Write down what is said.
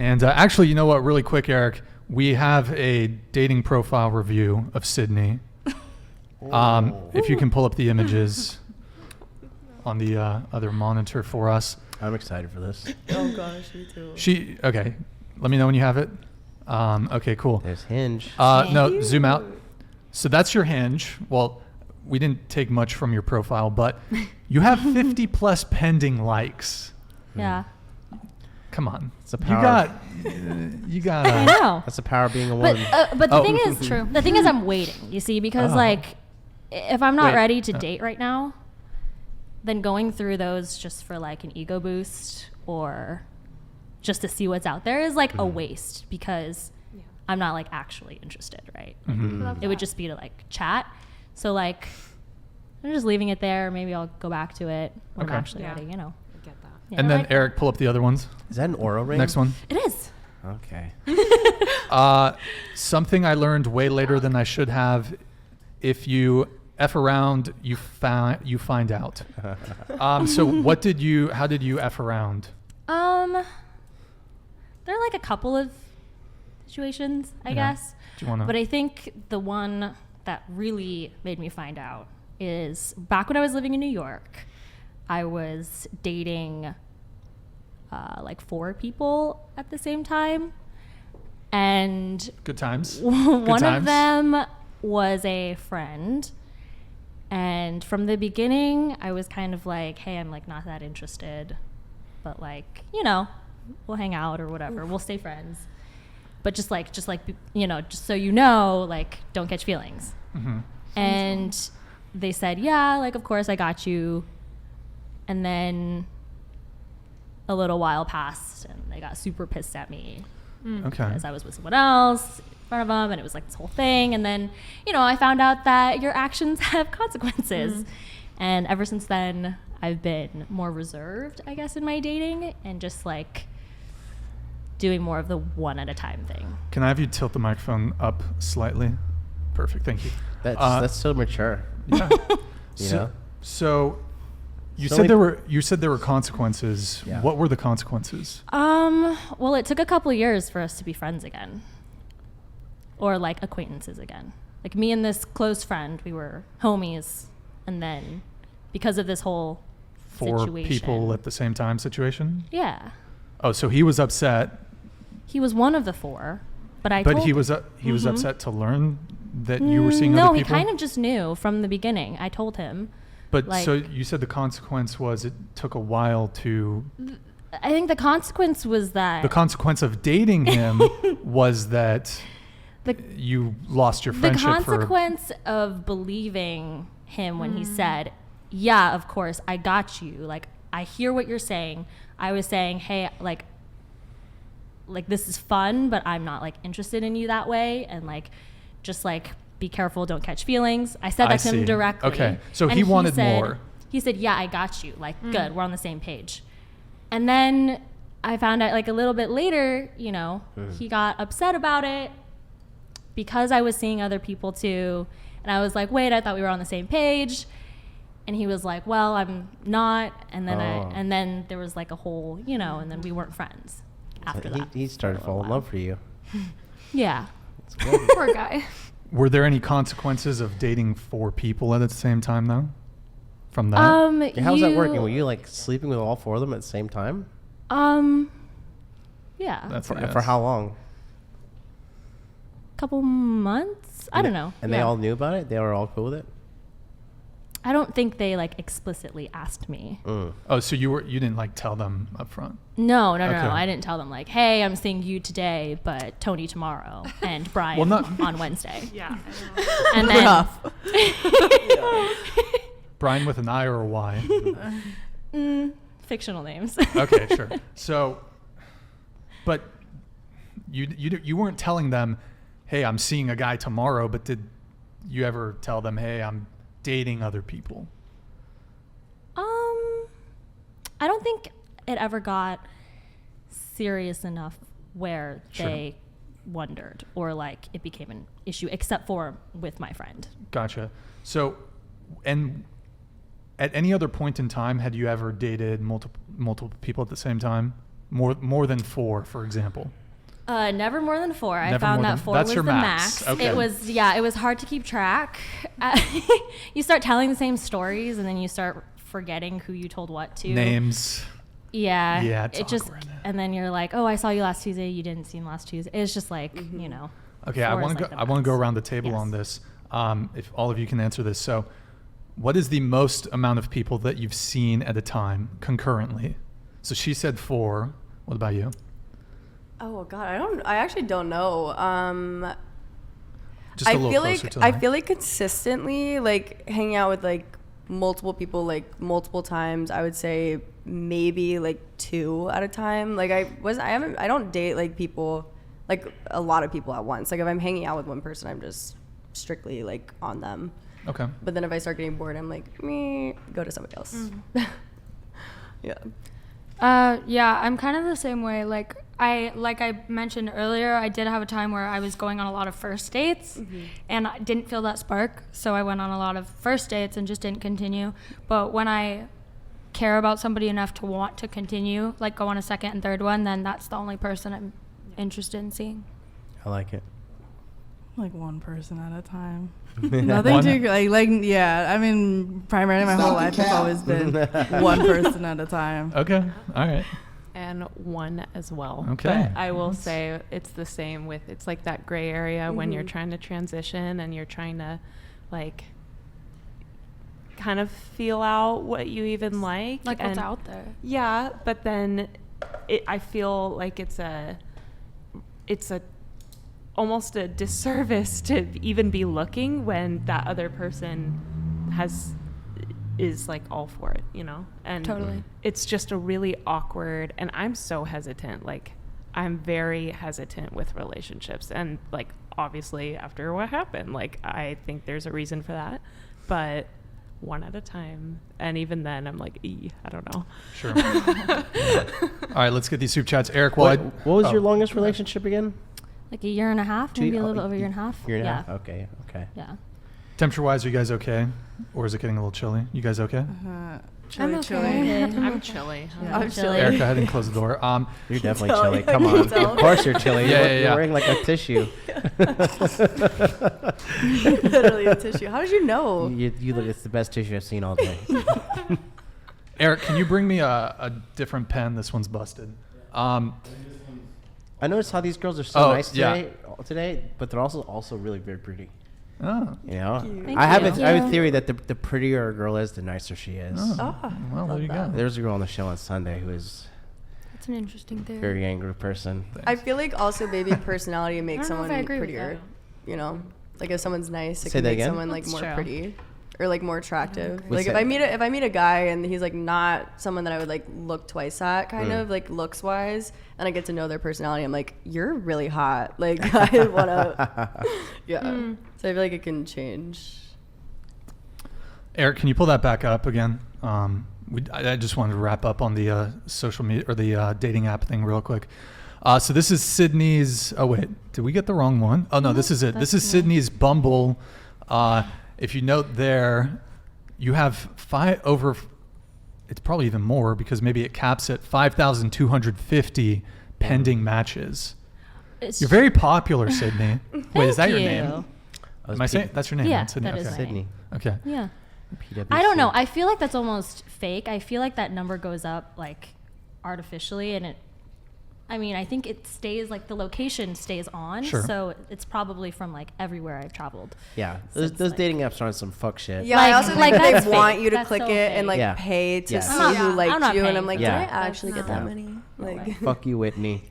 And actually, you know what? Really quick, Eric, we have a dating profile review of Sydney. If you can pull up the images on the other monitor for us. I'm excited for this. Oh gosh, me too. Okay. Let me know when you have it. Okay, cool. There's Hinge. No, zoom out. So that's your Hinge. Well, we didn't take much from your profile, but you have 50 plus pending likes. Yeah. Come on. It's a power. You got. I know. That's the power of being a woman. But the thing is, true. The thing is, I'm waiting. You see, because like, if I'm not ready to date right now, then going through those just for like an ego boost or just to see what's out there is like a waste because I'm not like actually interested, right? It would just be to like chat. So like, I'm just leaving it there. Maybe I'll go back to it when I'm actually ready. You know. I get that. Yeah, And then like Eric, pull up the other ones. Is that an Oura ring? Next one. it is. Okay. Something I learned way later than I should have. If you F around, you find out. So how did you F around? There are like a couple of situations, I guess. Do you wanna? But I think the one that really made me find out is back when I was living in New York, I was dating like 4 people at the same time. And Good times. one of them was a friend. And from the beginning, I was kind of like, hey, I'm like not that interested. But like, you know, we'll hang out or whatever. We'll stay friends. But just like, you know, just so you know, like, don't catch feelings. And they said, yeah, like, of course I got you. And then a little while passed and they got super pissed at me. Okay. Because I was with someone else in front of them and it was like this whole thing. And then, you know, I found out that your actions have consequences. And ever since then, I've been more reserved, I guess, in my dating and just like doing more of the one at a time thing. Can I have you tilt the microphone up slightly? Perfect. Thank you. That's so mature. Yeah. You know? So you So said like- there were consequences. Yeah. What were the consequences? Well, it took a couple of years for us to be friends again. Or like acquaintances again. Like me and this close friend, we were homies. And then because of this whole 4 situation. people at the same time situation? Yeah. Oh, so he was upset. He was one of the 4. But He was upset to learn that you were seeing no, other people? he kind of just knew from the beginning. I told him. But like, so you said the consequence was it took a while to... I think the consequence was that... The consequence of dating him was that you lost your friendship The consequence of believing him when he said, yeah, of course, I got you. Like, I hear what you're saying. I was saying, hey, like this is fun, but I'm not like interested in you that way. And like, just like, be careful, don't catch feelings. I said that to him directly. Okay, so and he wanted more. He said, yeah, I got you. Like, good, we're on the same page. And then I found out like a little bit later, you know, he got upset about it because I was seeing other people too. And I was like, wait, I thought we were on the same page. And he was like, well, I'm not. And then and then there was like a whole, you know, and then we weren't friends after that. He started falling in love for you. Yeah. Poor guy. Were there any consequences of dating 4 people at the same time, though? From that? How's that working? Were you like sleeping with all 4 of them at the same time? Yeah. That's For how long? Couple months? I don't know. And they all knew about it? They were all cool with it? I don't think they like explicitly asked me. Oh, so you didn't like tell them up front? No. Okay. I didn't tell them like, hey, I'm seeing you today, but Tony tomorrow and Brian on Wednesday. Yeah. And then Rough. Brian with an I or a Y? fictional names. Okay, sure. So, but you weren't telling them, hey, I'm seeing a guy tomorrow, but did you ever tell them, hey, I'm dating other people? I don't think it ever got serious enough where they wondered or like it became an issue, except for with my friend. Gotcha. So, and at any other point in time, had you ever dated multiple people at the same time? More than 4, for example. Never more than 4. I Never found more that than- 4 that's was your the max. max. Okay. It was hard to keep track. You start telling the same stories, and then you start forgetting who you told what to. Names. Yeah. Yeah, it's it just, awkward. and then you're like, oh, I saw you last Tuesday. You didn't see him last Tuesday. It's just like, Okay, I 4 want is to like go. the I want to go max. around the table Yes. on this. If all of you can answer this. So, what is the most amount of people that you've seen at a time concurrently? So she said 4. What about you? Oh God, I actually don't know. Just a I little feel closer like to the I mic. feel like consistently like hanging out with like multiple people like multiple times. I would say maybe like 2 at a time. Like I don't date like people like a lot of people at once. Like if I'm hanging out with one person, I'm just strictly like on them. Okay. But then if I start getting bored, I'm like, go to somebody else. Yeah. Yeah, I'm kind of the same way. Like I mentioned earlier, I did have a time where I was going on a lot of first dates and I didn't feel that spark. So I went on a lot of first dates and just didn't continue. But when I care about somebody enough to want to continue, like go on a second and third one, then that's the only person I'm interested in seeing. I like it. Like one person at a time. One? Nothing too yeah. I mean, primarily my whole life has always been one person at a time. Okay. All right. And 1 as well. Okay. But I will say it's the same with, it's like that gray area when you're trying to transition and you're trying to like kind of feel out what you even like. Like what's and out there. Yeah, but then I feel like it's almost a disservice to even be looking when that other person is like all for it, and Totally. it's just a really awkward, and I'm so hesitant, like I'm very hesitant with relationships, and like obviously after what happened, like I think there's a reason for that, but 1 at a time, and even then I'm like, I don't know. Sure. All right. Let's get these soup chats. Eric, what What was your longest relationship again? Like a year and a half, 2 maybe a little bit over a year and a half. Year and a yeah. half? Okay. Yeah. Temperature-wise, are you guys okay? Or is it getting a little chilly? You guys okay? Chilly, okay. chilly. I'm chilly. Yeah. I'm chilly. chilly. Eric, go ahead and close the door. You're definitely tell. chilly. I Come can on. tell. Of course you're chilly. Yeah, You're yeah. wearing like a tissue. Literally a tissue. How did you know? You look. It's the best tissue I've seen all day. Eric, can you bring me a different pen? This one's busted. I noticed how these girls are so Oh, nice yeah. today, but they're also really very pretty. Oh. You know, Thank I have you. I have a theory that the prettier a girl is, the nicer she is. Oh. Well, there you go. There's a girl on the show on Sunday who is That's an interesting theory. a very angry person. I feel like also maybe personality makes I don't know if someone I agree with prettier. You know, like if someone's nice, it Say can that make again? someone like That's more true. pretty or like more attractive. What's Like if that? I meet a guy and he's like not someone that I would like look twice at, kind of like looks wise, and I get to know their personality, I'm like, you're really hot. Like I wanna, yeah. So I feel like it can change. Eric, can you pull that back up again? I just wanted to wrap up on the social media or the dating app thing real quick. So this is Sydney's. Oh wait, did we get the wrong one? Oh no, this is it. This is Sydney's Bumble. If you note there, you have it's probably even more because maybe it caps at 5,250 pending matches. You're very popular, Sydney. Wait, is that your name? Am I saying that's your name? Yeah, right? Sydney? that is Okay. my Sydney. Okay. Yeah. PWC. I don't know. I feel like that's almost fake. I feel like that number goes up like artificially, and I think it stays like the location stays on. Sure. So it's probably from like everywhere I've traveled. Yeah, So those it's like- dating apps are on some fuck shit. Yeah, Like- I also like think that's they want fake. you to That's click so it and like fake. Yeah. pay to Yeah. see I'm who not liked paying you, and I'm for like, that. did I actually That's get that not- many? No Like, way. Fuck you, Whitney.